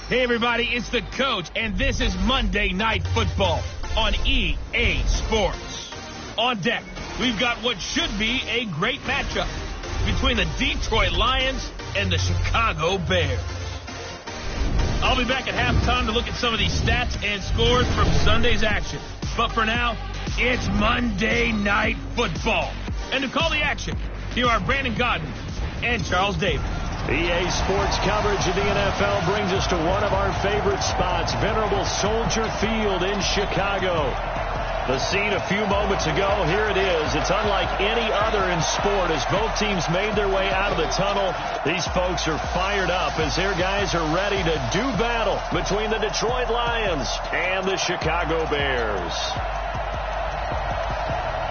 Hey, everybody, it's the coach, and this is Monday Night Football on EA Sports. On deck, we've got what should be a great matchup between the Detroit Lions and the Chicago Bears. I'll be back at halftime to look at some of these stats and scores from Sunday's action. But for now, it's Monday Night Football. And to call the action, here are Brandon Godden and Charles Davis. EA Sports coverage of the NFL brings us to one of our favorite spots, venerable Soldier Field in Chicago. The scene a few moments ago, here it is. It's unlike any other in sport as both teams made their way out of the tunnel. These folks are fired up as their guys are ready to do battle between the Detroit Lions and the Chicago Bears.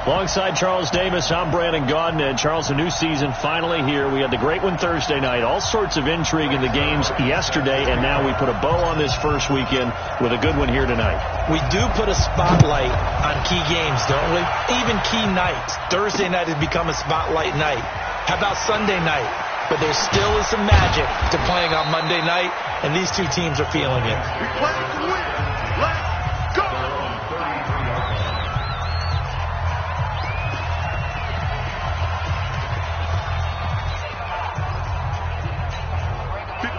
Alongside Charles Davis, I'm Brandon Godden. And Charles, a new season finally here. We had the great one Thursday night. All sorts of intrigue in the games yesterday, and now we put a bow on this first weekend with a good one here tonight. We do put a spotlight on key games, don't we? Even key nights. Thursday night has become a spotlight night. How about Sunday night? But there still is some magic to playing on Monday night, and these two teams are feeling it. We play to win. Let's go!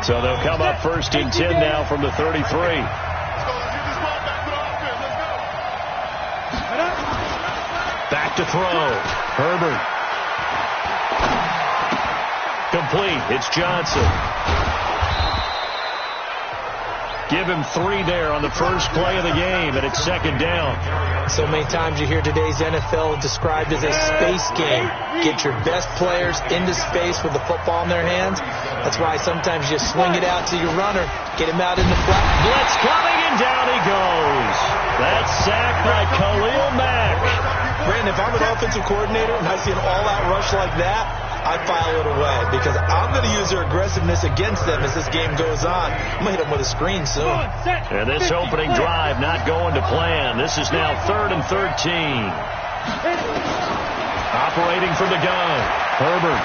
So they'll come up first and 10 now from the 33. Back to throw. Herbert. Complete. It's Johnson. Give him 3 there on the first play of the game, and it's second down. So many times you hear today's NFL described as a space game. Get your best players into space with the football in their hands. That's why sometimes you swing it out to your runner, get him out in the flat. Blitz coming, and down he goes. That's sacked by Khalil Mack. Brandon, if I'm an offensive coordinator and I see an all-out rush like that, I file it away because I'm going to use their aggressiveness against them as this game goes on. I'm going to hit them with a screen soon. And this opening drive not going to plan. This is now 3rd and 13. Operating from the gun, Herbert.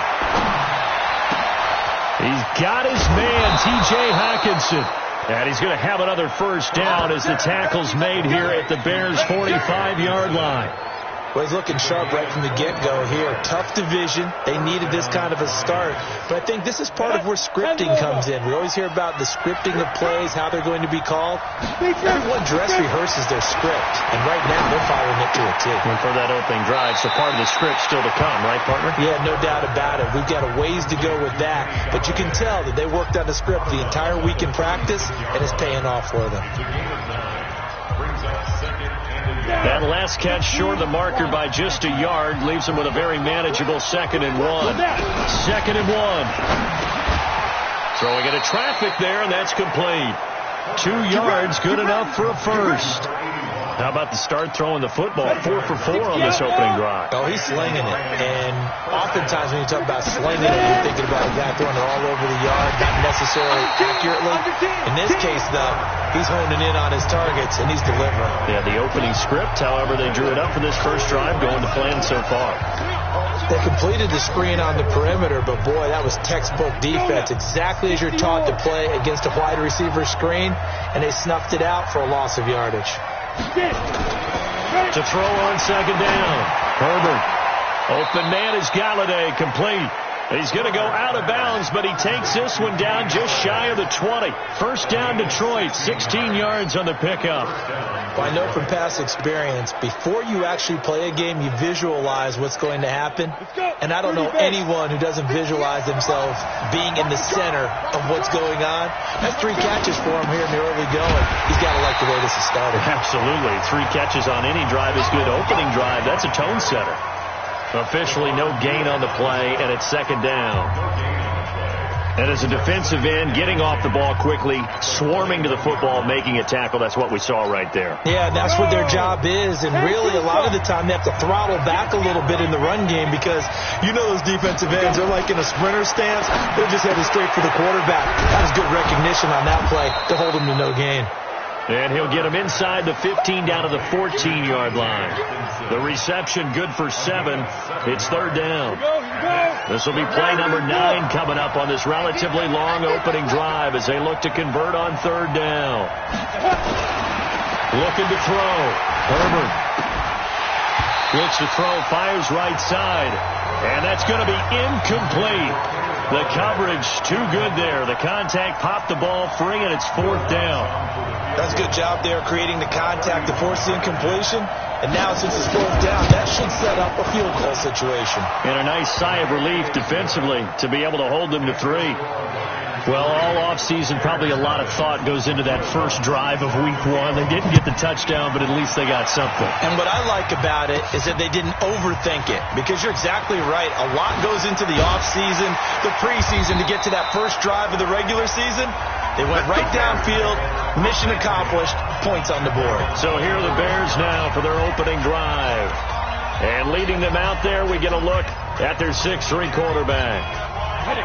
He's got his man, T.J. Hockenson. And he's going to have another first down as the tackle's made here at the Bears' 45-yard line. Well, he's looking sharp right from the get-go here. Tough division. They needed this kind of a start. But I think this is part of where scripting comes in. We always hear about the scripting of plays, how they're going to be called. Everyone dress rehearses their script. And right now, they're following it to a T. And for that opening drive, so part of the script still to come, right, partner? Yeah, no doubt about it. We've got a ways to go with that. But you can tell that they worked on the script the entire week in practice, and it's paying off for them. That last catch short of the marker by just a yard leaves him with a very manageable 2nd and 1. 2nd and 1. Throwing into traffic there, and that's complete. 2 yards, good enough for a first. How about the start throwing the football? 4 for 4 on this opening drive. Oh, he's slinging it. And oftentimes when you talk about slinging it, you're thinking about a guy throwing it all over the yard, not necessarily accurately. In this case, though, he's honing in on his targets, and he's delivering. Yeah, the opening script, however, they drew it up for this first drive, going to plan so far. They completed the screen on the perimeter, but boy, that was textbook defense. Exactly as you're taught to play against a wide receiver screen, and they snuffed it out for a loss of yardage. To throw on 2nd down. Herbert. Open man is Galladay, complete. He's going to go out of bounds, but he takes this one down just shy of the 20. First down, Detroit, 16 yards on the pickup. Well, I know from past experience, before you actually play a game, you visualize what's going to happen. And I don't know anyone who doesn't visualize themselves being in the center of what's going on. That's 3 catches for him here in the early going. He's got to like the way this is started. Absolutely. 3 catches on any drive is good. Opening drive, that's a tone setter. Officially no gain on the play, and it's 2nd down. And as a defensive end, getting off the ball quickly, swarming to the football, making a tackle, that's what we saw right there. Yeah, that's what their job is, and really a lot of the time they have to throttle back a little bit in the run game because you know those defensive ends are like in a sprinter stance. They're just headed straight for the quarterback. That was good recognition on that play to hold him to no gain. And he'll get him inside the 15 down to the 14-yard line. The reception good for 7. It's third down. This will be play number 9 coming up on this relatively long opening drive as they look to convert on third down. Looking to throw. Herbert looks to throw, fires right side. And that's going to be incomplete. The coverage too good there. The contact popped the ball free, and it's fourth down. That's a good job there creating the contact to force the incompletion. And now since it's fourth down, that should set up a field goal situation. And a nice sigh of relief defensively to be able to hold them to 3. Well, all offseason, probably a lot of thought goes into that first drive of week 1. They didn't get the touchdown, but at least they got something. And what I like about it is that they didn't overthink it, because you're exactly right. A lot goes into the offseason, the preseason to get to that first drive of the regular season. They went right downfield, mission accomplished, points on the board. So here are the Bears now for their opening drive. And leading them out there, we get a look at their 6'3" quarterback.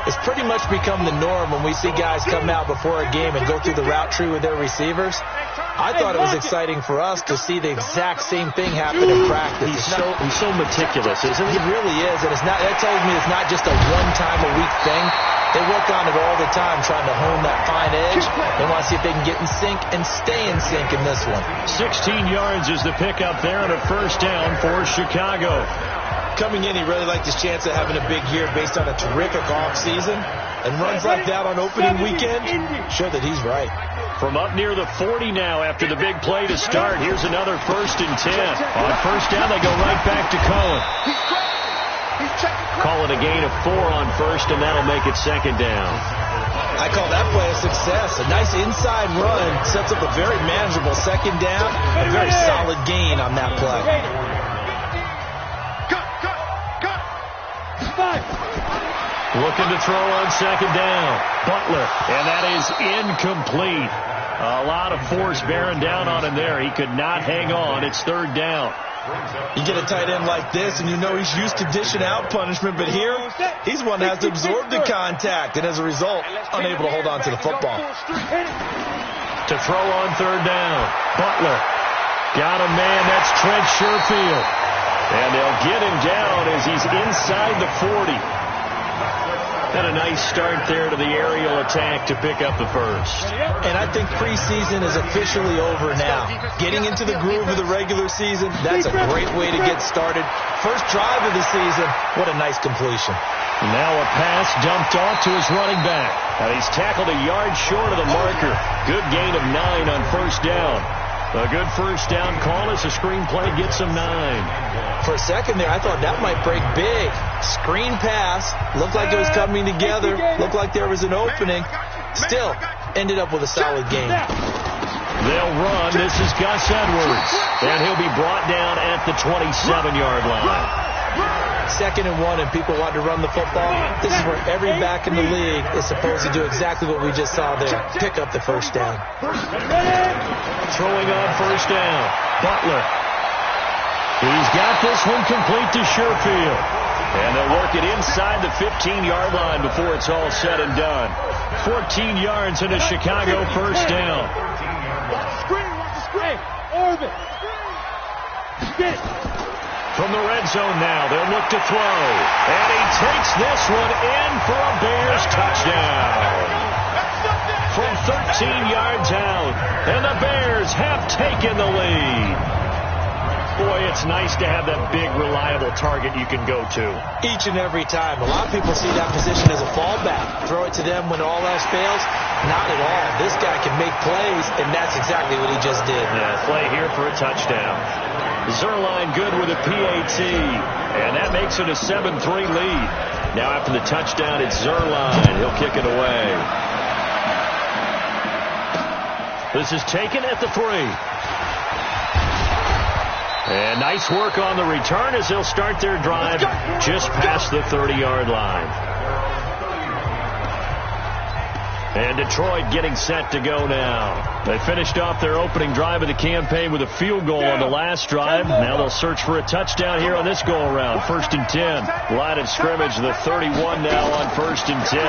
It's pretty much become the norm when we see guys come out before a game and go through the route tree with their receivers. I thought it was exciting for us to see the exact same thing happen in practice. He's so meticulous, isn't he? He really is, and that tells me it's not just a one-time-a-week thing. They work on it all the time, trying to hone that fine edge. They want to see if they can get in sync and stay in sync in this one. 16 yards is the pickup there, and a first down for Chicago. Coming in, he really liked his chance of having a big year based on a terrific offseason. And runs like that on opening weekend show that he's right. From up near the 40 now after the big play to start. Here's another 1st and 10. On first down, they go right back to Cohen. Call it a gain of 4 on first, and that'll make it second down. I call that play a success. A nice inside run sets up a very manageable second down. A very solid gain on that play. Looking to throw on second down. Butler, and that is incomplete. A lot of force bearing down on him there. He could not hang on. It's third down. You get a tight end like this, and you know he's used to dishing out punishment, but here, he's one that has to absorb the contact, and as a result, unable to hold on to the football. To throw on third down. Butler. Got a man. That's Trent Sherfield. And they'll get him down as he's inside the 40. And a nice start there to the aerial attack to pick up the first. And I think preseason is officially over now. Getting into the groove of the regular season, that's a great way to get started. First drive of the season, what a nice completion. Now a pass dumped off to his running back. And he's tackled a yard short of the marker. Good gain of 9 on first down. A good first down call as the screen play gets him 9. For a second there, I thought that might break big. Screen pass. Looked like it was coming together. Looked like there was an opening. Still, ended up with a solid game. They'll run. This is Gus Edwards. And he'll be brought down at the 27-yard line. 2nd and 1, and people want to run the football. This is where every back in the league is supposed to do exactly what we just saw there. Pick up the first down. Throwing on first down. Butler. He's got this one complete to Sherfield. And they'll work it inside the 15-yard line before it's all said and done. 14 yards into Chicago first down. From the red zone now, they'll look to throw. And he takes this one in for a Bears touchdown. From 13 yards out, and the Bears have taken the lead. Boy, it's nice to have that big, reliable target you can go to. Each and every time. A lot of people see that position as a fallback. Throw it to them when all else fails. Not at all. This guy can make plays, and that's exactly what he just did. Yeah, play here for a touchdown. Zerline good with a PAT, and that makes it a 7-3 lead. Now after the touchdown, it's Zerline. He'll kick it away. This is taken at the 3. And nice work on the return as they'll start their drive just past the 30-yard line. And Detroit getting set to go now. They finished off their opening drive of the campaign with a field goal on the last drive. Now they'll search for a touchdown here on this go-around. 1st and 10. Line of scrimmage, the 31 now on 1st and 10.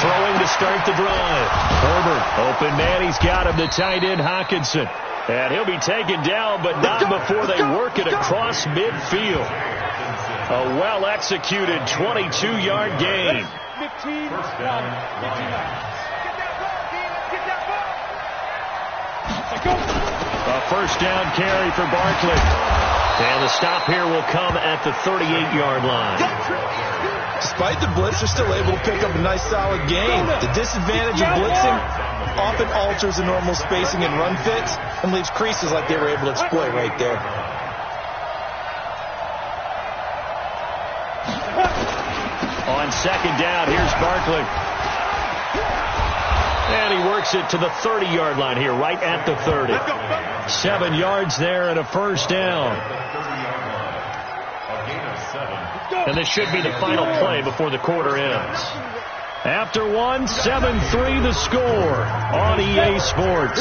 throwing to start the drive. Herbert, open man, he's got him, the tight end Hockenson. And he'll be taken down, but not before they work it across midfield. A well-executed 22-yard gain. A first down carry for Barkley. And the stop here will come at the 38-yard line. Despite the blitz, they're still able to pick up a nice solid gain. The disadvantage of blitzing often alters the normal spacing and run fits and leaves creases like they were able to exploit right there. On second down, here's Barkley. And he works it to the 30-yard line here, right at the 30. 7 yards there and a first down. And this should be the final play before the quarter ends. After one, 7-3 the score on EA Sports.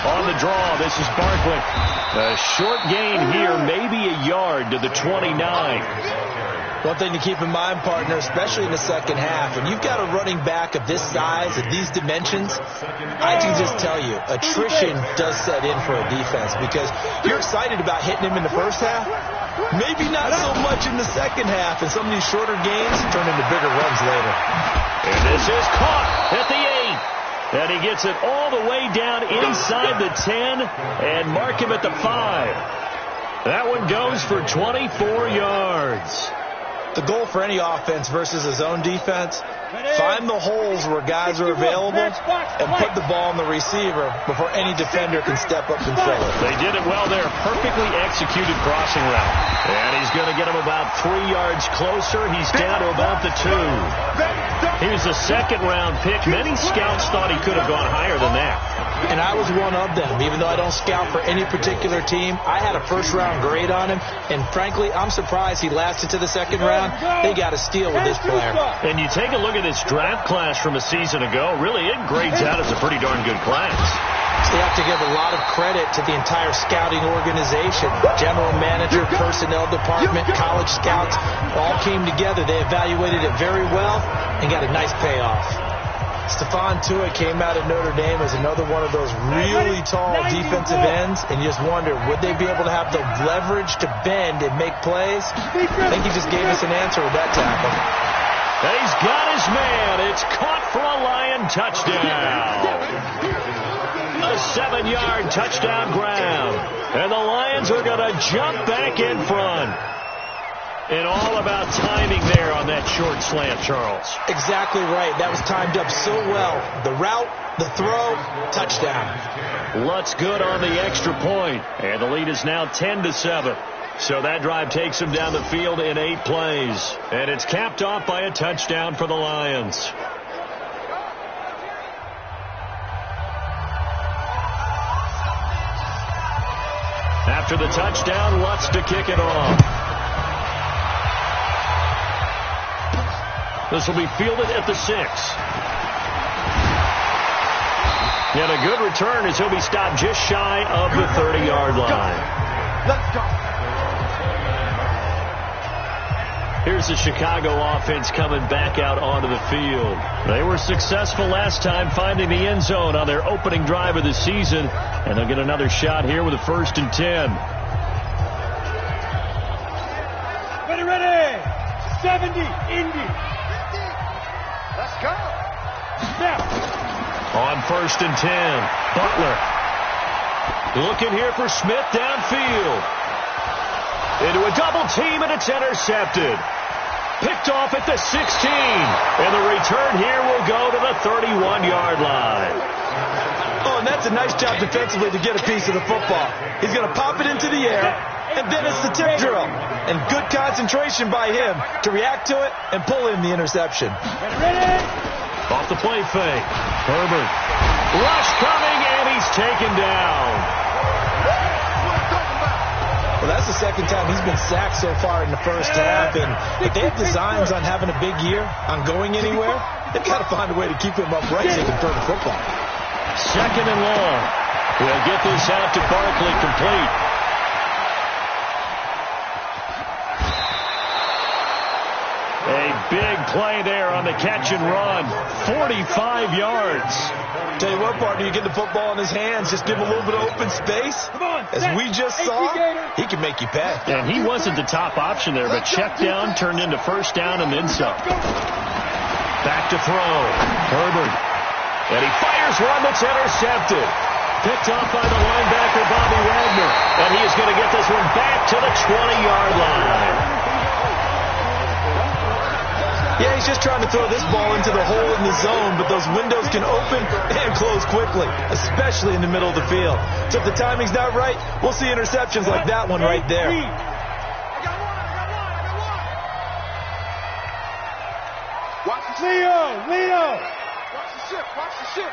On the draw, this is Barkley. A short gain here, maybe a yard to the 29. One thing to keep in mind, partner, especially in the second half, when you've got a running back of this size, of these dimensions, I can just tell you, attrition does set in for a defense because you're excited about hitting him in the first half, maybe not so much in the second half, and some of these shorter gains turn into bigger runs later. And this is caught at the 8. And he gets it all the way down inside the 10 and mark him at the 5. That one goes for 24 yards. The goal for any offense versus a zone defense, find the holes where guys are available and put the ball on the receiver before any defender can step up and fill it. They did it well there. Perfectly executed crossing route. And he's going to get him about 3 yards closer. He's down to about the 2. Here's a second-round pick. Many scouts thought he could have gone higher than that. And I was one of them. Even though I don't scout for any particular team, I had a first-round grade on him. And frankly, I'm surprised he lasted to the second round. They got a steal with this player. And you take a look at this draft class from a season ago, really it grades out as a pretty darn good class. They have to give a lot of credit to the entire scouting organization. General manager, personnel department, college scouts all came together. They evaluated it very well and got a nice payoff. Stephon Tuitt came out of Notre Dame as another one of those really tall defensive ends, and you just wonder, would they be able to have the leverage to bend and make plays? I think he just gave us an answer with that tackle. He's got his man. It's caught for a Lion touchdown. A 7-yard touchdown grab. And the Lions are going to jump back in front. And all about timing there on that short slant, Charles. Exactly right. That was timed up so well. The route, the throw, touchdown. Lutz good on the extra point. And the lead is now 10-7. So that drive takes him down the field in 8 plays. And it's capped off by a touchdown for the Lions. After the touchdown, Lutz to kick it off. This will be fielded at the 6. And a good return as he'll be stopped just shy of the 30-yard line. Let's go. Here's the Chicago offense coming back out onto the field. They were successful last time finding the end zone on their opening drive of the season. And they'll get another shot here with a 1st and 10. Ready. 70, Indy. Let's go. Snap. On 1st and 10, Butler. Looking here for Smith downfield. Into a double team, and it's intercepted. Picked off at the 16. And the return here will go to the 31-yard line. Oh, and that's a nice job defensively to get a piece of the football. He's going to pop it into the air, and then it's the tip drill. And good concentration by him to react to it and pull in the interception. Ready. Off the play fake. Herbert. Rush coming, and he's taken down. Well, that's the second time he's been sacked so far in the first half. And if they have designs on having a big year, on going anywhere, they've got to find a way to keep him upright so they can throw the football. 2nd and long. We'll get this out to Barkley complete. Big play there on the catch and run. 45 yards. Tell you what, partner, you get the football in his hands, just give him a little bit of open space. As we just saw, he can make you pay. And he wasn't the top option there, but check down turned into first down and then some. Back to throw. Herbert. And he fires one that's intercepted. Picked off by the linebacker, Bobby Wagner. And he is going to get this one back to the 20-yard line. Yeah, he's just trying to throw this ball into the hole in the zone, but those windows can open and close quickly, especially in the middle of the field. So if the timing's not right, we'll see interceptions like that one right there. Leo! Watch the ship.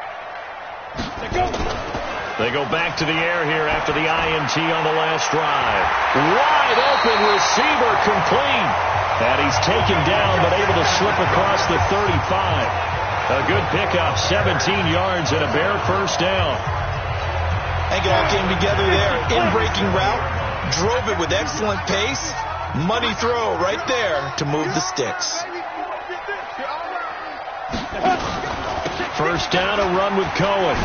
They go back to the air here after the INT on the last drive. Wide open receiver complete. And he's taken down, but able to slip across the 35. A good pickup, 17 yards and a bare first down. I think it all came together there. In-breaking route, drove it with excellent pace. Money throw right there to move the sticks. First down, a run with Cohen.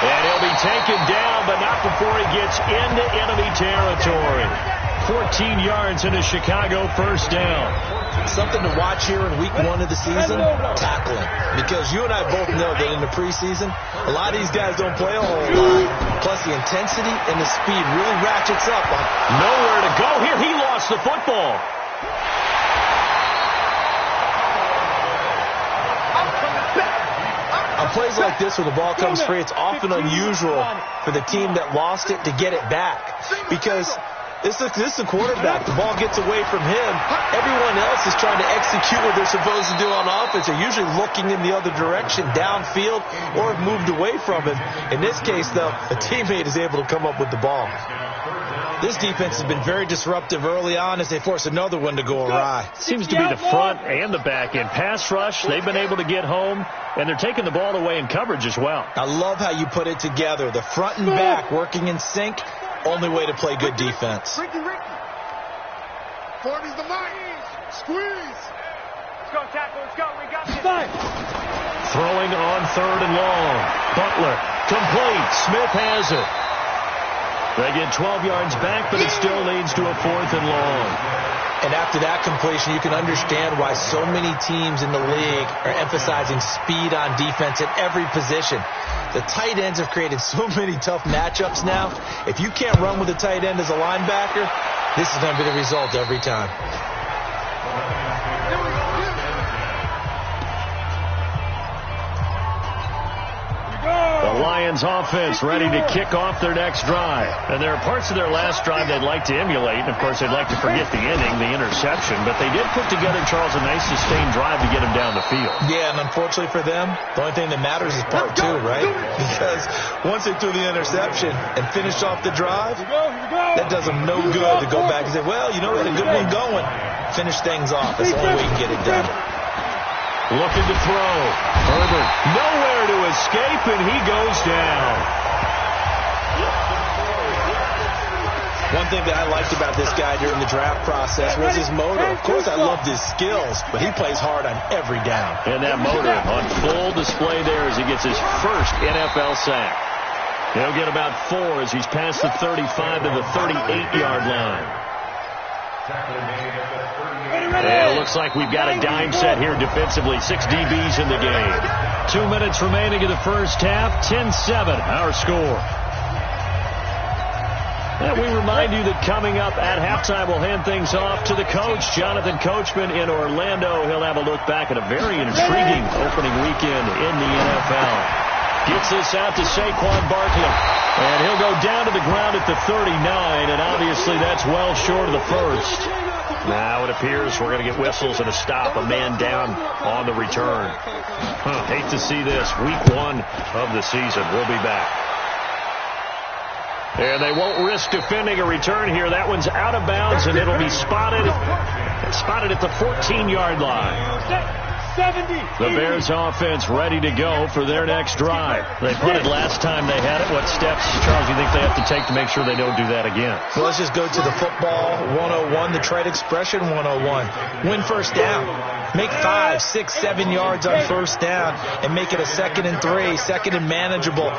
And he'll be taken down, but not before he gets into enemy territory. 14 yards in a Chicago first down. Something to watch here in week 1 of the season, tackling. Because you and I both know that in the preseason, a lot of these guys don't play a whole lot. Plus the intensity and the speed really ratchets up. Nowhere to go here. He lost the football. On plays like this where the ball comes free, it's often unusual for the team that lost it to get it back. Because this is a quarterback. The ball gets away from him. Everyone else is trying to execute what they're supposed to do on offense. They're usually looking in the other direction, downfield, or have moved away from him. In this case, though, a teammate is able to come up with the ball. This defense has been very disruptive early on as they force another one to go awry. Seems to be the front and the back end. Pass rush, they've been able to get home, and they're taking the ball away in coverage as well. I love how you put it together. The front and back working in sync. Only way to play good defense. Ricky. 40's the mark. Squeeze. Let's go, tackle. Let's go. We got this. Throwing on third and long. Butler, complete. Smith has it. They get 12 yards back, but it still leads to a 4th and long. And after that completion, you can understand why so many teams in the league are emphasizing speed on defense at every position. The tight ends have created so many tough matchups now. If you can't run with a tight end as a linebacker, this is going to be the result every time. The Lions offense ready to kick off their next drive. And there are parts of their last drive they'd like to emulate. And, of course, they'd like to forget the inning, the interception. But they did put together, Charles, a nice sustained drive to get him down the field. Yeah, and unfortunately for them, the only thing that matters is part 2, right? Because once they threw the interception and finished off the drive, that does them no good to go back and say, well, you know, we had a good one going. Finish things off. That's the only way you can get it done. Looking to throw. Herbert nowhere to escape, and he goes down. One thing that I liked about this guy during the draft process was his motor. Of course, I loved his skills, but he plays hard on every down. And that motor on full display there as he gets his first NFL sack. He'll get about 4 as he's past the 35 to the 38-yard line. And it looks like we've got a dime set here defensively. 6 DBs in the game. 2 minutes remaining in the first half. 10-7 our score. And we remind you that coming up at halftime, we'll hand things off to the coach, Jonathan Coachman in Orlando. He'll have a look back at a very intriguing opening weekend in the NFL. Gets this out to Saquon Barkley. And he'll go down to the ground at the 39, and obviously that's well short of the first. Now it appears we're going to get whistles and a stop, a man down on the return. Hate to see this. Week 1 of the season. We'll be back. And they won't risk defending a return here. That one's out of bounds, and it'll be spotted at the 14-yard line. The Bears offense ready to go for their next drive. They punted last time they had it. What steps, Charles, do you think they have to take to make sure they don't do that again? Well, let's just go to the football 101, the trade expression 101. Win first down. Make 5, 6, 7 yards on first down and make it a 2nd and 3, 2nd and manageable.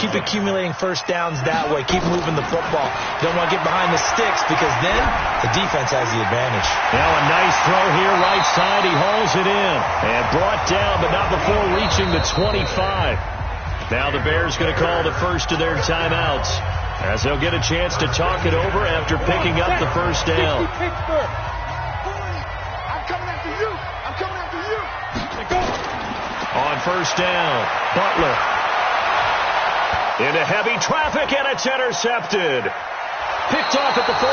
Keep accumulating first downs that way. Keep moving the football. You don't want to get behind the sticks because then the defense has the advantage. Now a nice throw here, right side. He hauls it in and brought down, but not before reaching the 25. Now the Bears going to call the first of their timeouts as they'll get a chance to talk it over after picking up the first down. On first down, Butler. Into heavy traffic, and it's intercepted. Picked off at the 48,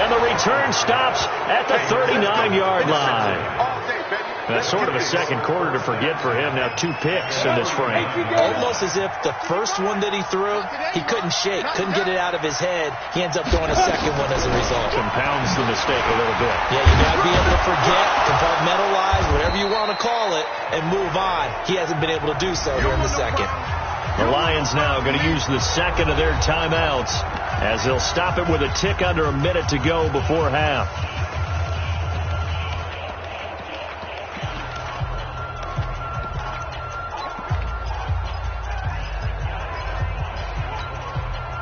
and the return stops at the 39-yard line. That's sort of a second quarter to forget for him. Now 2 picks in this frame. Almost as if the first one that he threw, he couldn't shake, couldn't get it out of his head. He ends up throwing a second one as a result. Compounds the mistake a little bit. Yeah, you got to be able to forget, compartmentalize, whatever you want to call it, and move on. He hasn't been able to do so here in the second. The Lions now going to use the second of their timeouts as they'll stop it with a tick under a minute to go before half.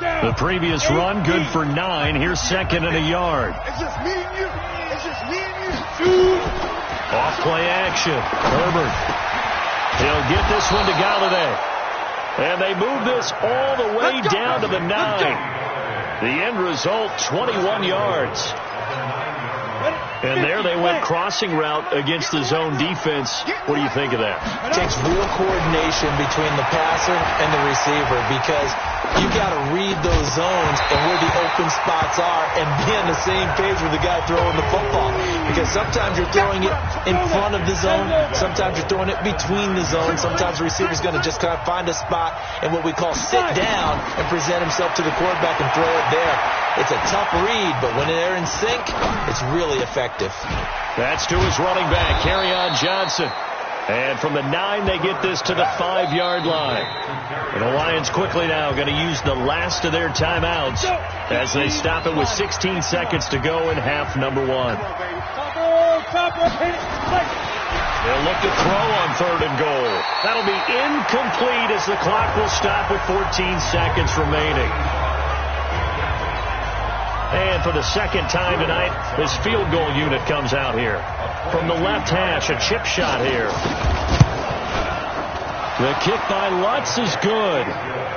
The previous run, good for 9. Here's 2nd and a yard. It's just me and you. It's just me and you. Off play action. Herbert. He'll get this one to Galladay. And they move this all the way down to the 9. The end result, 21 yards. And there they went crossing route against the zone defense. What do you think of that? It takes real coordination between the passer and the receiver because you got to read those zones and where the open spots are and be on the same page with the guy throwing the football. Because sometimes you're throwing it in front of the zone. Sometimes you're throwing it between the zones. Sometimes the receiver's going to just kind of find a spot and what we call sit down and present himself to the quarterback and throw it there. It's a tough read, but when they're in sync, it's really effective. That's to his running back, Kerryon Johnson. And from the 9, they get this to the 5-yard line. And the Lions quickly now going to use the last of their timeouts as they stop it with 16 seconds to go in half number 1. They'll look to throw on 3rd and goal. That'll be incomplete as the clock will stop with 14 seconds remaining. And for the second time tonight, this field goal unit comes out here. From the left hash, a chip shot here. The kick by Lutz is good.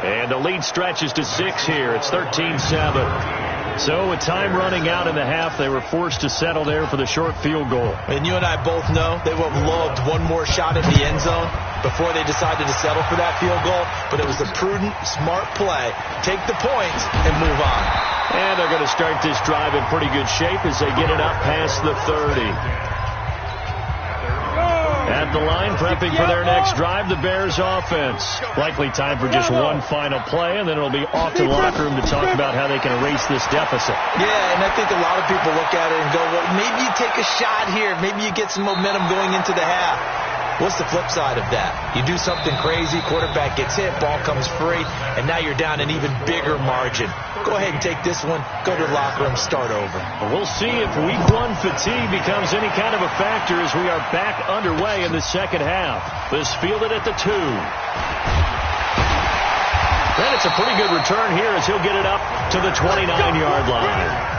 And the lead stretches to 6 here. It's 13-7. So with time running out in the half, they were forced to settle there for the short field goal. And you and I both know they would have loved one more shot at the end zone before they decided to settle for that field goal. But it was a prudent, smart play. Take the points and move on. And they're going to start this drive in pretty good shape as they get it up past the 30. At the line, prepping for their next drive, the Bears offense. Likely time for just one final play, and then it'll be off to the locker room to talk about how they can erase this deficit. Yeah, and I think a lot of people look at it and go, well, maybe you take a shot here. Maybe you get some momentum going into the half. What's the flip side of that? You do something crazy, quarterback gets hit, ball comes free, and now you're down an even bigger margin. Go ahead and take this one, go to the locker room, start over. We'll see if week 1 fatigue becomes any kind of a factor as we are back underway in the second half. This fielded at the 2. Then it's a pretty good return here as he'll get it up to the 29-yard line.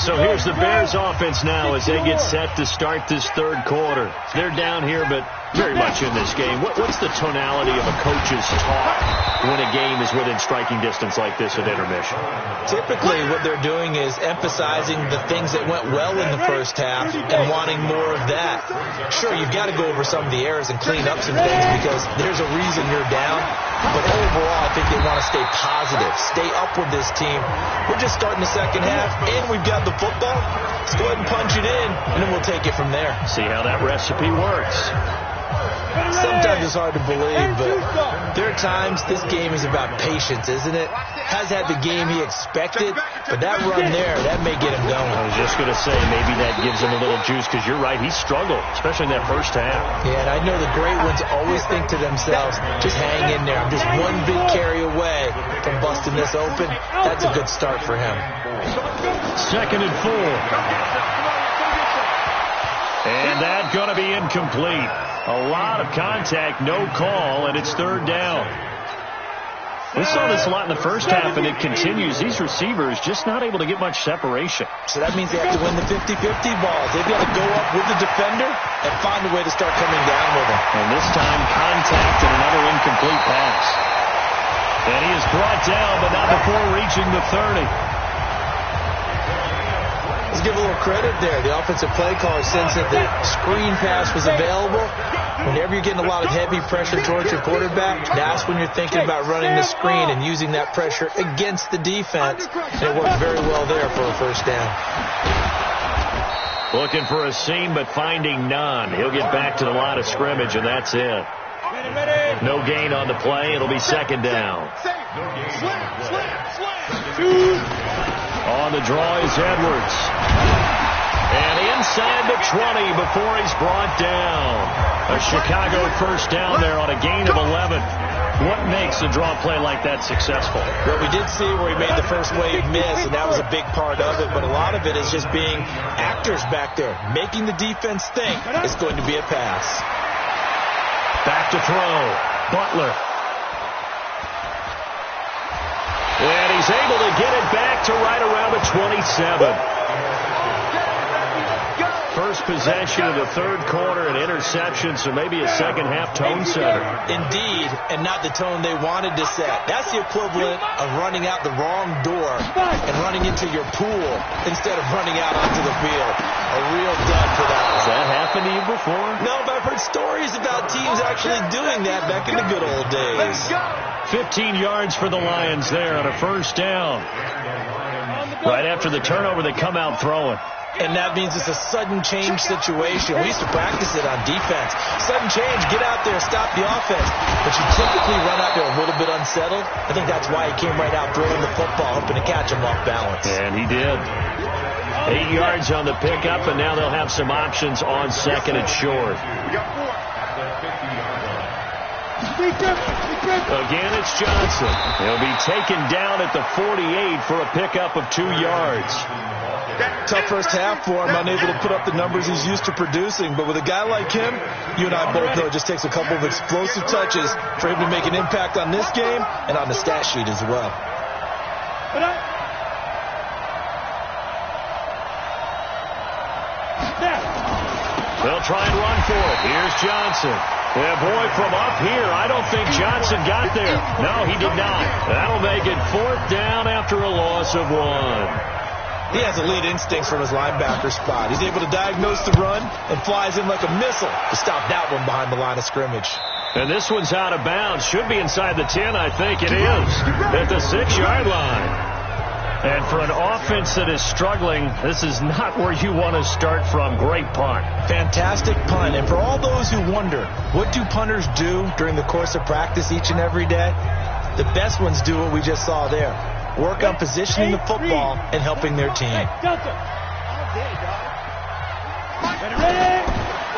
So here's the Bears offense now as they get set to start this third quarter. They're down here, but very much in this game. What's the tonality of a coach's talk when a game is within striking distance like this at intermission? Typically, what they're doing is emphasizing the things that went well in the first half and wanting more of that. Sure, you've got to go over some of the errors and clean up some things because there's a reason you're down. But overall, I think they want to stay positive, stay up with this team. We're just starting the second half, and we've got the football. Let's go ahead and punch it in, and then we'll take it from there. See how that recipe works. Sometimes it's hard to believe, but there are times this game is about patience, isn't it? Has had the game he expected, but that run there, that may get him going. I was just going to say, maybe that gives him a little juice, because you're right, he struggled, especially in that first half. Yeah, and I know the great ones always think to themselves, just hang in there. I'm just one big carry away from busting this open. That's a good start for him. 2nd and 4. And that's going to be incomplete. A lot of contact, no call, and it's 3rd down. We saw this a lot in the first half, and it continues. These receivers just not able to get much separation. So that means they have to win the 50-50 balls. They've got to go up with the defender and find a way to start coming down with him. And this time, contact and another incomplete pass. And he is brought down, but not before reaching the 30. Let's give a little credit there. The offensive play caller sensed that the screen pass was available. Whenever you're getting a lot of heavy pressure towards your quarterback, that's when you're thinking about running the screen and using that pressure against the defense. And it worked very well there for a 1st down. Looking for a seam, but finding none. He'll get back to the line of scrimmage, and that's it. No gain on the play. It'll be 2nd down. On the draw is Edwards. And inside the 20 before he's brought down. A Chicago 1st down there on a gain of 11. What makes a draw play like that successful? Well, we did see where he made the first wave miss, and that was a big part of it. But a lot of it is just being actors back there, making the defense think it's going to be a pass. Back to throw. Butler. And he's able to get it back to right around the 27. First possession of the 3rd quarter, an interception, so maybe a second-half tone setter. Indeed, and not the tone they wanted to set. That's the equivalent of running out the wrong door and running into your pool instead of running out onto the field. A real dud for that. Has that happened to you before? No, but I've heard stories about teams actually doing that back in the good old days. 15 yards for the Lions there on a 1st down. Right after the turnover, they come out throwing. And that means it's a sudden change situation. We used to practice it on defense. Sudden change, get out there, stop the offense. But you typically run out there a little bit unsettled. I think that's why he came right out throwing the football, hoping to catch him off balance. And he did. 8 yards on the pickup, and now they'll have some options on 2nd and short. Again, it's Johnson. He'll be taken down at the 48 for a pickup of 2 yards. Tough first half for him, unable to put up the numbers he's used to producing. But with a guy like him, you and I both know it just takes a couple of explosive touches for him to make an impact on this game and on the stat sheet as well. They'll try and run for it. Here's Johnson. Yeah, boy, from up here, I don't think Johnson got there. No, he did not. That'll make it 4th down after a loss of 1. He has elite instincts from his linebacker spot. He's able to diagnose the run and flies in like a missile to stop that one behind the line of scrimmage. And this one's out of bounds. Should be inside the 10, I think it is. At the 6-yard line. And for an offense that is struggling, this is not where you want to start from. Great punt. Fantastic punt. And for all those who wonder, what do punters do during the course of practice each and every day? The best ones do what we just saw there. Work on positioning the football and helping their team.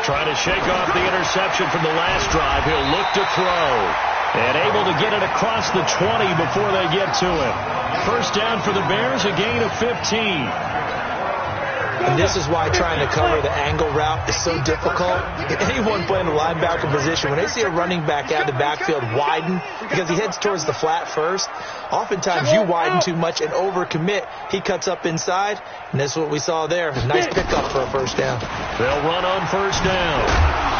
Trying to shake off the interception from the last drive. He'll look to throw. And able to get it across the 20 before they get to it. 1st down for the Bears, a gain of 15. And this is why trying to cover the angle route is so difficult. Anyone playing the linebacker position, when they see a running back out of the backfield widen, because he heads towards the flat first, oftentimes you widen too much and overcommit. He cuts up inside, and that's what we saw there. A nice pickup for a 1st down. They'll run on 1st down.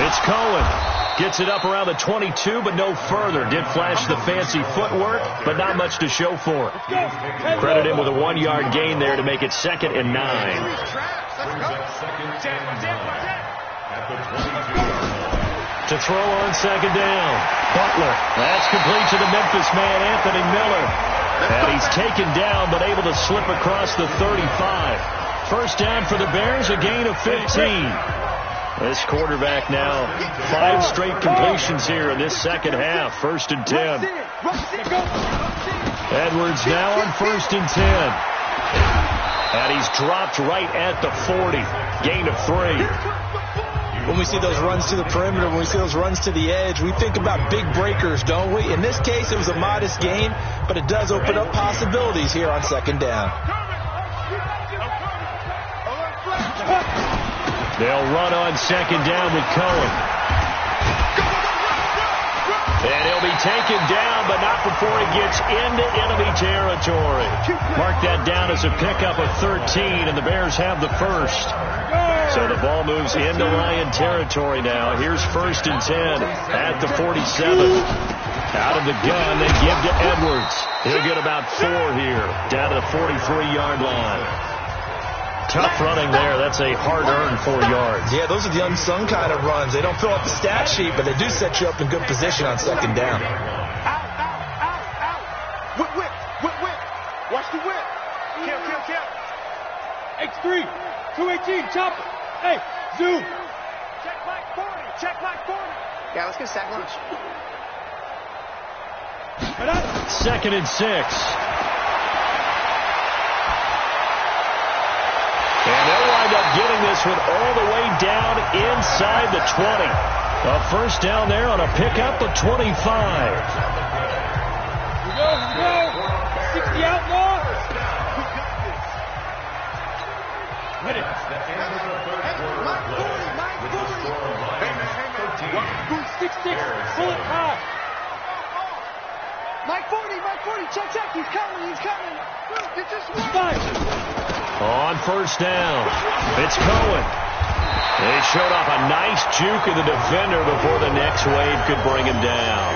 It's Cohen. Gets it up around the 22, but no further. Did flash the fancy footwork, but not much to show for it. Credit him with a 1-yard gain there to make it 2nd and 9. To throw on 2nd down. Butler. That's complete to the Memphis man, Anthony Miller. And he's taken down, but able to slip across the 35. 1st down for the Bears, a gain of 15. This quarterback now 5 straight completions here in this second half. 1st and 10. Edwards now on 1st and 10. And he's dropped right at the 40. Gain of 3. When we see those runs to the perimeter, when we see those runs to the edge, we think about big breakers, don't we? In this case, it was a modest gain, but it does open up possibilities here on 2nd down. They'll run on 2nd down with Cohen. And he'll be taken down, but not before he gets into enemy territory. Mark that down as a pickup of 13, and the Bears have the 1st. So the ball moves into Lion territory now. Here's 1st and 10 at the 47. Out of the gun, they give to Edwards. He'll get about 4 here, down to the 43-yard line. Tough running there. That's a hard-earned 4 yards. Yeah, those are the unsung kind of runs. They don't fill up the stat sheet, but they do set you up in good position on 2nd down. Whip. Watch the whip. Kill. X3. 218. Chop it. Hey, zoom. Check Mike 40. Yeah, let's get sack lunch. 2nd and 6. And they'll wind up getting this one all the way down inside the 20. A 1st down there on a pickup of 25. Here we go. 60 out, Law. Hit it. Mike 40. 6-6. Pull it high. Mike 40. Check. He's coming. Get this one. On 1st down, it's Cohen. They showed off a nice juke of the defender before the next wave could bring him down.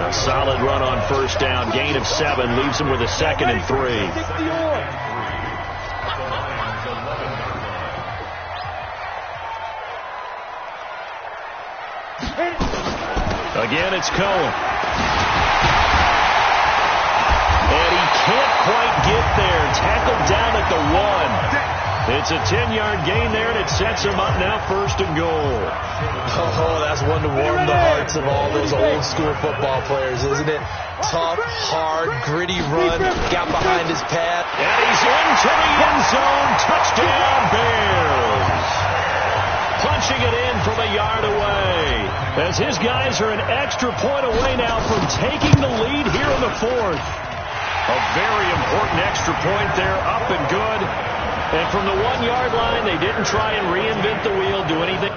A solid run on 1st down. Gain of 7 leaves him with a 2nd and 3. Again, it's Cohen. And he can't quite get there. Tackled down at the 1. It's a 10-yard gain there, and it sets him up now 1st and goal. Oh, that's one to warm the hearts of all those old-school football players, isn't it? Tough, hard, gritty run. Got behind his pad. And he's into the end zone. Touchdown, Bears. Punching it in from a yard away. As his guys are an extra point away now from taking the lead here in the 4th. A very important extra point there, up and good. And from the 1-yard line, they didn't try and reinvent the wheel, do anything.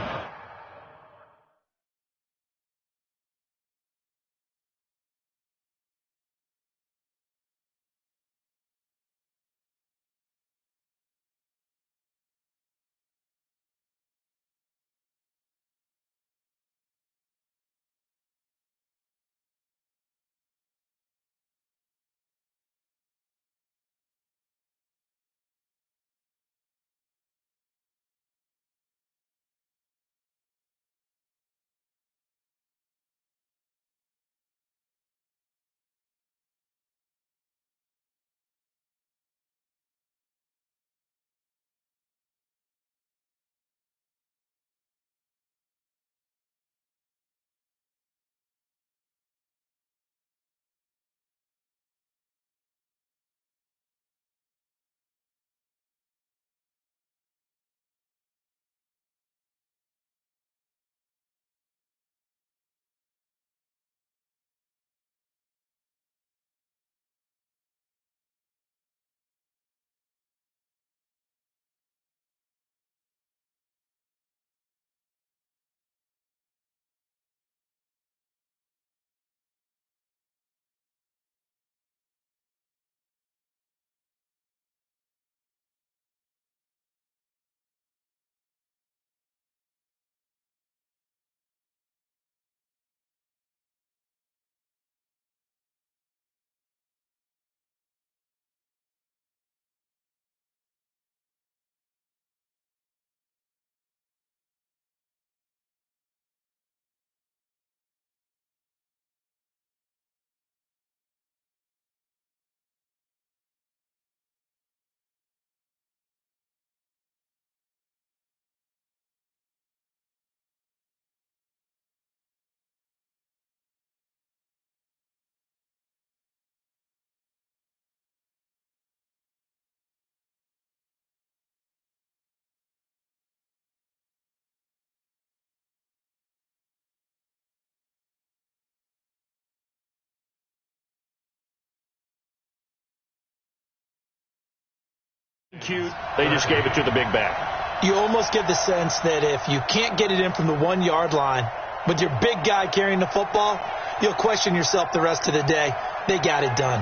execute. They just gave it to the big back. You almost get the sense that if you can't get it in from the 1-yard line with your big guy carrying the football, you'll question yourself the rest of the day. They got it done.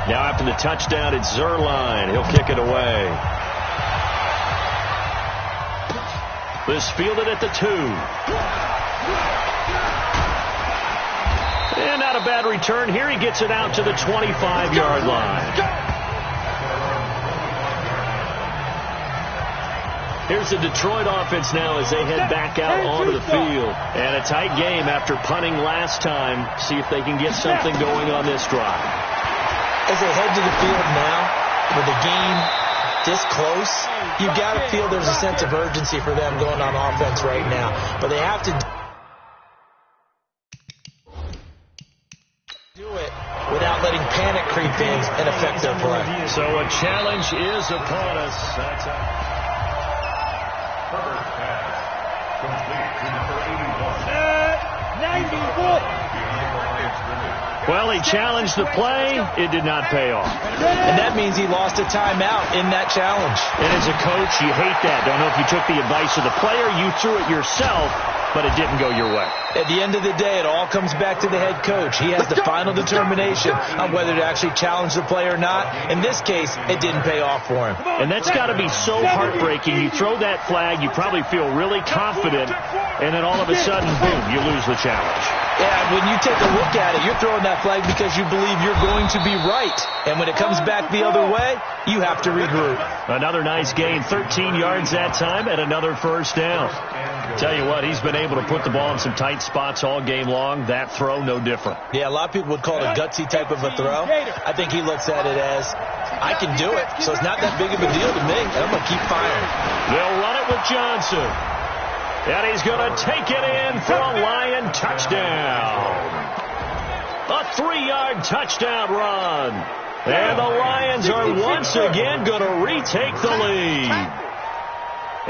Now after the touchdown, it's Zerline. He'll kick it away. This fielded at the 2. And not a bad return. Here he gets it out to the 25-yard line. Here's the Detroit offense now as they head back out onto the field. And a tight game after punting last time. See if they can get something going on this drive. As they head to the field now, with the game this close, you've got to feel there's a sense of urgency for them going on offense right now. But they have to do it without letting panic creep in and affect their play. So a challenge is upon us. That's a Herbert pass. Complete to number 81. 94. Well, he challenged the play. It did not pay off. And that means he lost a timeout in that challenge. And as a coach, you hate that. Don't know if you took the advice of the player. You threw it yourself, but it didn't go your way. At the end of the day, it all comes back to the head coach. He has the final determination on whether to actually challenge the play or not. In this case, it didn't pay off for him. And that's got to be so heartbreaking. You throw that flag, you probably feel really confident, and then all of a sudden, boom, you lose the challenge. Yeah, when you take a look at it, you're throwing that flag because you believe you're going to be right. And when it comes back the other way, you have to regroup. Another nice gain, 13 yards that time, and another first down. Tell you what, he's been able to put the ball in some tight spots all game long. That throw, no different. Yeah, a lot of people would call it a gutsy type of a throw. I think he looks at it as, I can do it, so it's not that big of a deal to me, and I'm going to keep firing. They'll run it with Johnson. And he's going to take it in for a Lion touchdown. A 3-yard touchdown run. And the Lions are once again going to retake the lead.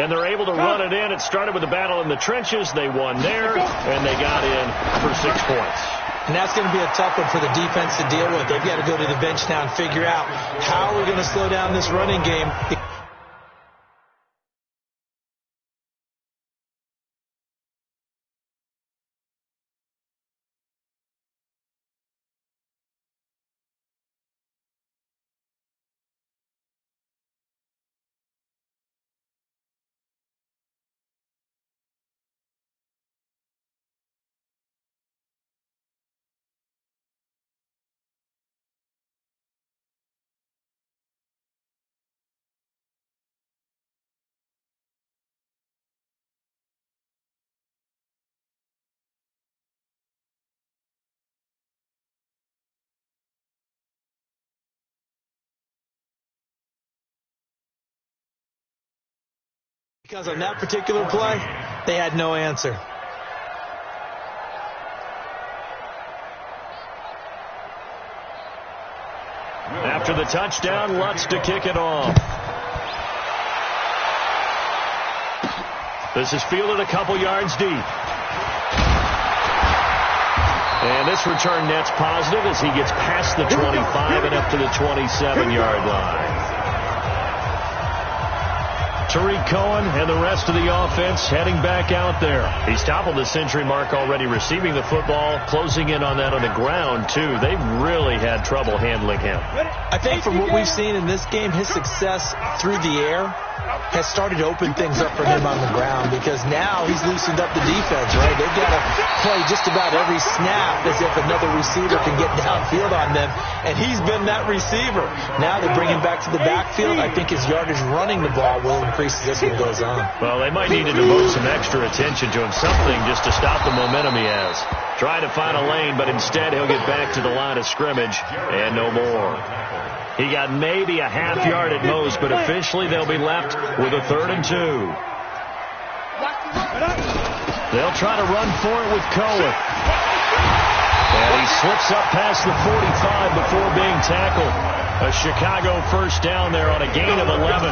And they're able to run it in. It started with a battle in the trenches. They won there, and they got in for 6 points. And that's going to be a tough one for the defense to deal with. They've got to go to the bench now and figure out how we're going to slow down this running game. Because on that particular play, they had no answer. After the touchdown, Lutz to kick it off. This is fielded a couple yards deep. And this return net's positive as he gets past the 25 and up to the 27-yard line. Tariq Cohen and the rest of the offense heading back out there. He's toppled the century mark already receiving the football, closing in on that on the ground, too. They've really had trouble handling him. I think from what we've seen in this game, his success through the air has started to open things up for him on the ground because now he's loosened up the defense, right? They've got to play just about every snap as if another receiver can get downfield on them, and he's been that receiver. Now they bring him back to the backfield. I think his yardage running the ball will increase as this one goes on. Well, they might need to devote some extra attention to him, something just to stop the momentum he has. Trying to find a lane, but instead he'll get back to the line of scrimmage and no more. He got maybe a half yard at most, but officially they'll be left with a 3rd and 2. They'll try to run for it with Cohen. And he slips up past the 45 before being tackled. A Chicago first down there on a gain of 11.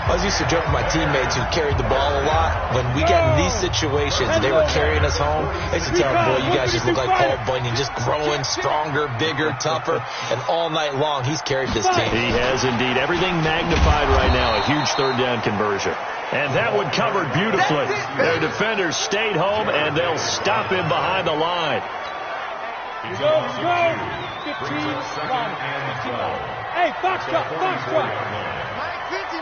I was used to joke with my teammates who carried the ball a lot. When we got in these situations and they were carrying us home, I used to tell them, boy, you guys just look like Paul Bunyan, just growing stronger, bigger, tougher, and all night long he's carried this team. He has indeed. Everything magnified right now. A huge third down conversion. And that one covered beautifully. Their defenders stayed home, and they'll stop him behind the line. Go. 15, 1. Hey, Foxtrot. Mike 50.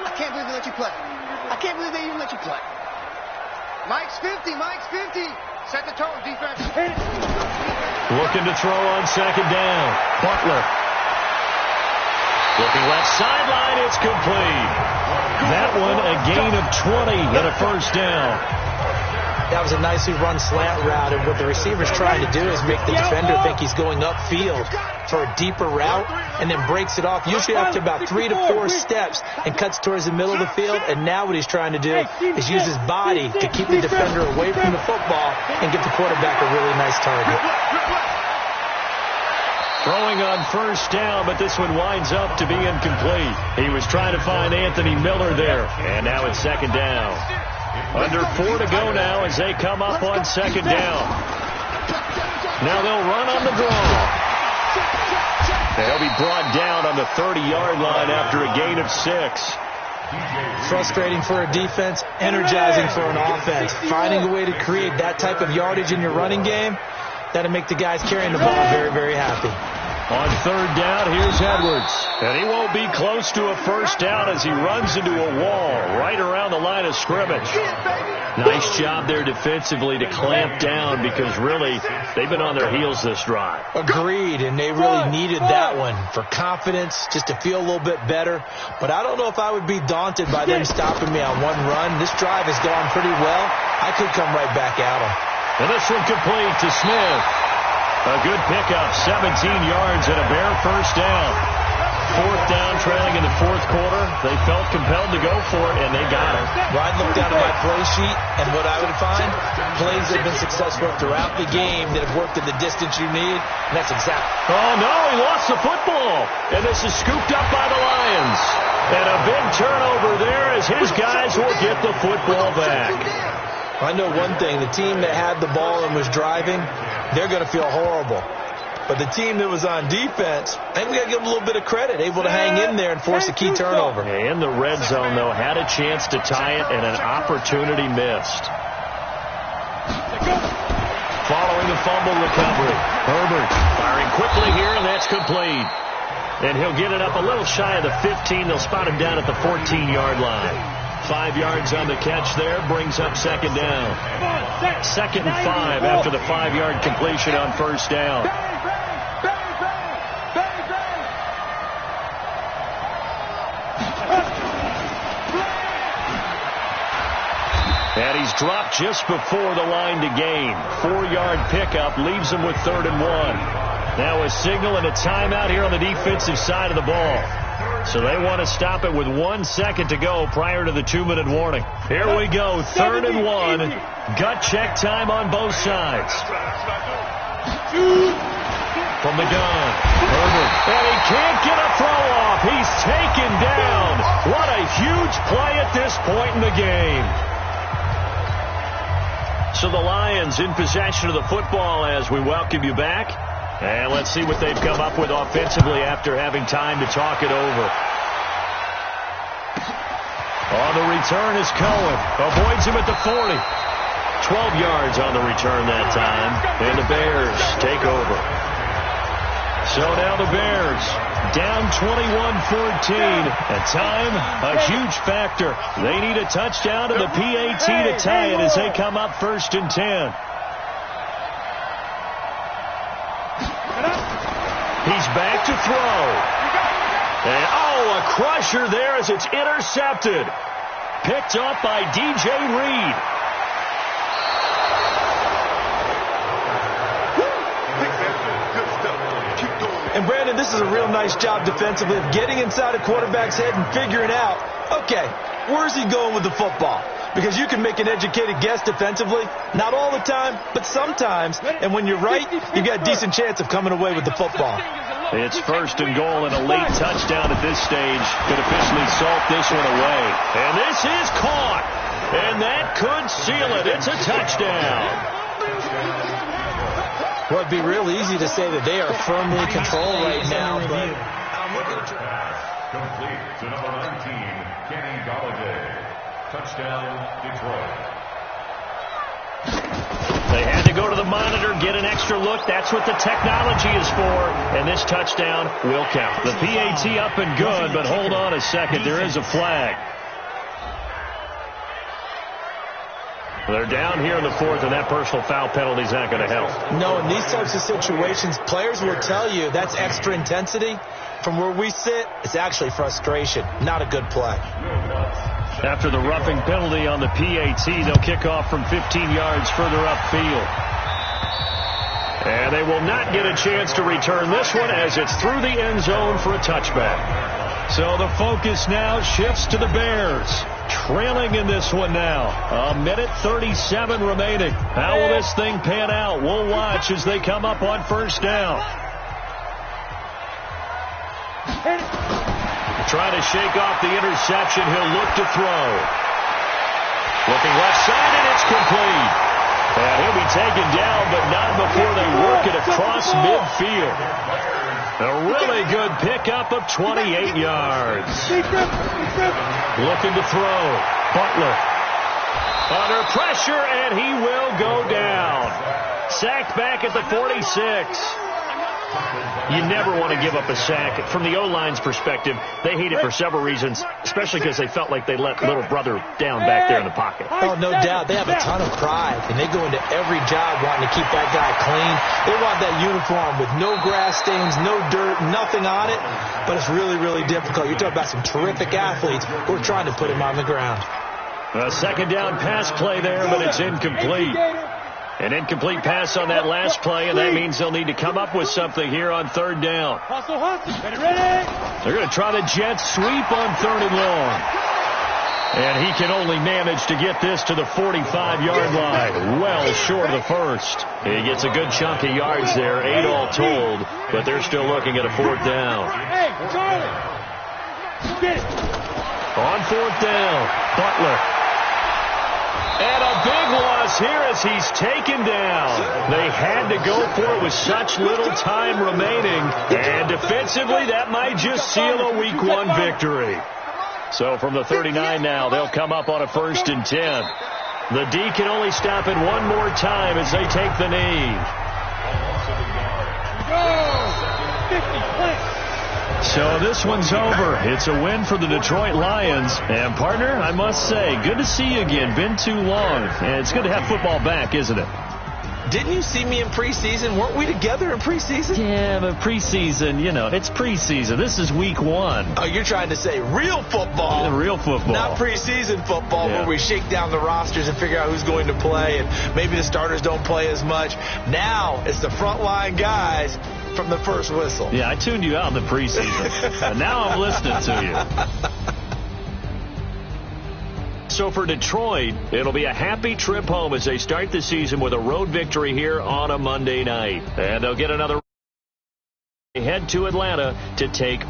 I can't believe they let you play. I can't believe they even let you play. Mike's 50. Set the tone, defense. Looking to throw on second down. Butler. Looking left sideline. It's complete. That one a gain of 20 and a first down. That was a nicely run slant route, and what the receiver's trying to do is make the defender think he's going upfield for a deeper route, and then breaks it off, usually after about 3 to 4 steps, and cuts towards the middle of the field. And now what he's trying to do is use his body to keep the defender away from the football and give the quarterback a really nice target. Throwing on first down, but this one winds up to be incomplete. He was trying to find Anthony Miller there, and now it's second down. Under 4 to go now as they come up on second down. Now they'll run on the draw. They'll be brought down on the 30-yard line after a gain of 6. Frustrating for a defense, energizing for an offense. Finding a way to create that type of yardage in your running game, that'll make the guys carrying the ball very, very happy. On third down, here's Edwards. And he won't be close to a first down as he runs into a wall right around the line of scrimmage. Nice job there defensively to clamp down, because really they've been on their heels this drive. Agreed, and they really needed that one for confidence, just to feel a little bit better. But I don't know if I would be daunted by them stopping me on one run. This drive has gone pretty well. I could come right back at them. And this one complete to Smith. A good pickup, 17 yards and a bare first down. Fourth down, trailing in the fourth quarter. They felt compelled to go for it, and they got it. Well, I'd look down at my play sheet, and what I would find, plays that have been successful throughout the game that have worked in the distance you need, and that's exactly. Oh, no, he lost the football, and this is scooped up by the Lions. And a big turnover there as his guys will get the football back. I know one thing, the team that had the ball and was driving, they're going to feel horrible. But the team that was on defense, I think we got to give them a little bit of credit, able to hang in there and force a key turnover. In the red zone, though, had a chance to tie it, and an opportunity missed. Following the fumble recovery, Herbert firing quickly here, and that's complete. And he'll get it up a little shy of the 15. They'll spot him down at the 14-yard line. 5 yards on the catch there, brings up second down. 2nd and 5 after the 5-yard completion on first down. And he's dropped just before the line to gain. 4-yard pickup leaves him with 3rd and 1. Now a signal and a timeout here on the defensive side of the ball. So they want to stop it with 1 second to go prior to the 2-minute warning. Here we go, 3rd and 1. Gut check time on both sides. From the gun, Herbert. And he can't get a throw off. He's taken down. What a huge play at this point in the game. So the Lions in possession of the football as we welcome you back. And let's see what they've come up with offensively after having time to talk it over. On the return is Cohen. Avoids him at the 40. 12 yards on the return that time. And the Bears take over. So now the Bears down 21-14. At time, a huge factor. They need a touchdown to the PAT to tie it as they come up 1st and 10. He's back to throw. And, a crusher there as it's intercepted. Picked up by DJ Reed. And, Brandon, this is a real nice job defensively of getting inside a quarterback's head and figuring out, okay, where's he going with the football? because you can make an educated guess defensively. Not all the time, but sometimes. And when you're right, you've got a decent chance of coming away with the football. It's 1st and goal, and a late touchdown at this stage could officially salt this one away. And this is caught, and that could seal it. It's a touchdown. Well, it'd be real easy to say that they are firmly in control right now, but I'm looking at complete to number 19, Kenny Galladay. Touchdown, Detroit. They had to go to the monitor, get an extra look. That's what the technology is for. And this touchdown will count. The PAT up and good, but hold on a second. There is a flag. They're down here in the 4th, and that personal foul penalty is not going to help. No, in these types of situations, players will tell you that's extra intensity. From where we sit, it's actually frustration. Not a good play. After the roughing penalty on the PAT, they'll kick off from 15 yards further upfield. And they will not get a chance to return this one as it's through the end zone for a touchback. So the focus now shifts to the Bears. Trailing in this one now. 1:37 remaining. How will this thing pan out? We'll watch as they come up on 1st down. Trying to shake off the interception. He'll look to throw. Looking left side, and it's complete. And he'll be taken down, but not before they work it across midfield. A really good pickup of 28 yards. Looking to throw. Butler. Under pressure, and he will go down. Sacked back at the 46. You never want to give up a sack. From the O-line's perspective, they hate it for several reasons, especially because they felt like they let little brother down back there in the pocket. Oh, no doubt. They have a ton of pride, and they go into every job wanting to keep that guy clean. They want that uniform with no grass stains, no dirt, nothing on it, but it's really, really difficult. You're talking about some terrific athletes who are trying to put him on the ground. A 2nd down pass play there, but it's incomplete. An incomplete pass on that last play, and that means they'll need to come up with something here on 3rd down. They're going to try the jet sweep on 3rd and long. And he can only manage to get this to the 45-yard line, well short of the 1st. He gets a good chunk of yards there, 8 all told, but they're still looking at a 4th down. On 4th down, Butler. And a big loss here as he's taken down. They had to go for it with such little time remaining. And defensively, that might just seal a Week 1 victory. So from the 39 now, they'll come up on a 1st and 10. The D can only stop it one more time as they take the knee. So this one's over. It's a win for the Detroit Lions. And, partner, I must say, good to see you again. Been too long. And it's good to have football back, isn't it? Didn't you see me in preseason? Weren't we together in preseason? Yeah, but preseason, you know, it's preseason. This is Week 1. Oh, you're trying to say real football. Yeah, real football. Not preseason football where we shake down the rosters and figure out who's going to play, and maybe the starters don't play as much. Now it's the frontline guys from the first whistle. Yeah, I tuned you out in the preseason. And now I'm listening to you. So for Detroit, it'll be a happy trip home as they start the season with a road victory here on a Monday night. And they'll get another. Head to Atlanta to take